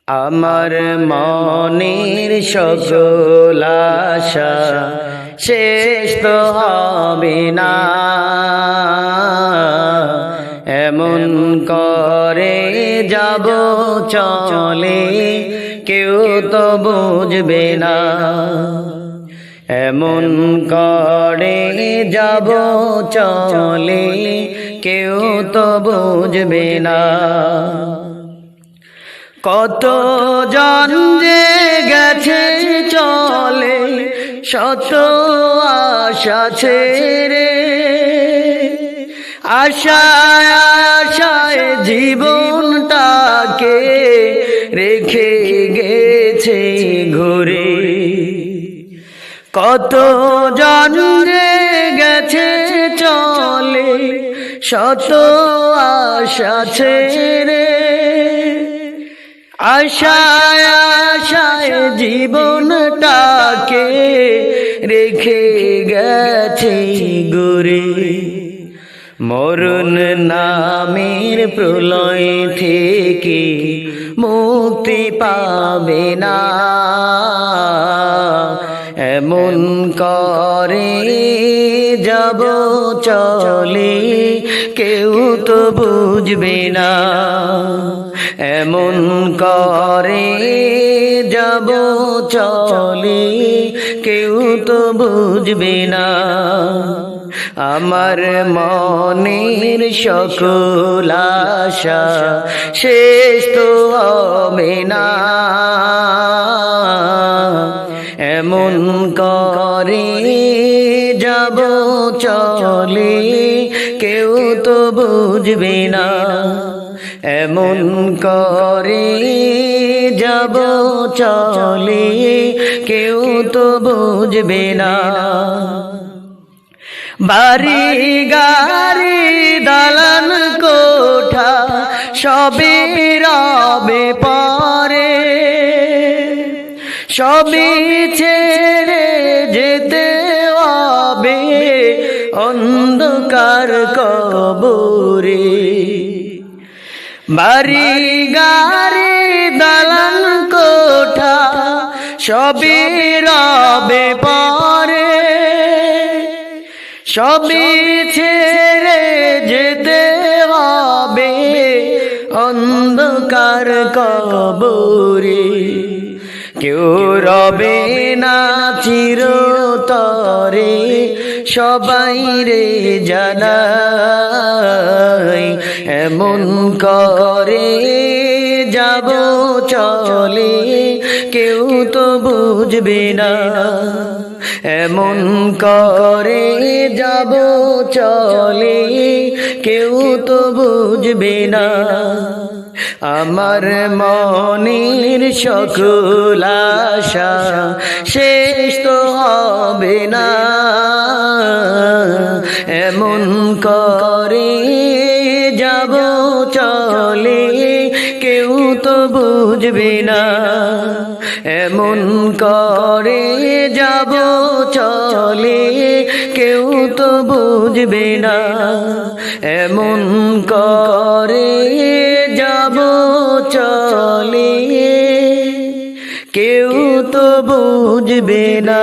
আমার মনের সকল আশা শেষ তো হবে না, এমন করে যাব চলে কেউ তো বুঝবে না, এমন করে যাব চলে কেউ তো বুঝবে না। কত জন যে গেছে চলে শত আশা ছেড়ে, আশায় আশায় জীবনটাকে রেখে গেছে ঘুরে। কত জন যে গেছে চলে শত আশা ছেড়ে, আশায় আশায় জীবনটাকে রেখে গেছে ঘুরে। মরণ নামের প্রলয় থেকে মুক্তি পাবে না, এমন করে যাব চলে কেউ তো বুঝবে না, এমন করে যাব চলে কেউ তো বুঝবে না। আমার মনের সকল আশা শেষ তো হবে না, এমন করে যাব চলে কেউ তো বুঝবে না, এমন করে যাব চলে কেউ তো বুঝবে না। বাড়ি গাড়ি দালান কোঠা সবে রবে পরে, সবই ছেড়ে যেতে হবে অন্ধকার কবরে। বাড়ি গাড়ি দালান কোঠা সবই রবে পরে, সবই ছেড়ে যেতে হবে অন্ধকার কবরে। কেউ রবে না চিরতরে সবাই রে জানাই, এমন করে যাব চলে কেউ তো বুঝবে না, এমন করে যাব চলে কেউ তো বুঝবে না। আমার মনের সকল আশা শেষ তো হবে না, এমন করে যাব চলে কেউ তো বুঝবে না, এমন করে যাব চলে কেউ তো বুঝবে না, এমন করে যাব চলে কেউ তো বুঝবে না।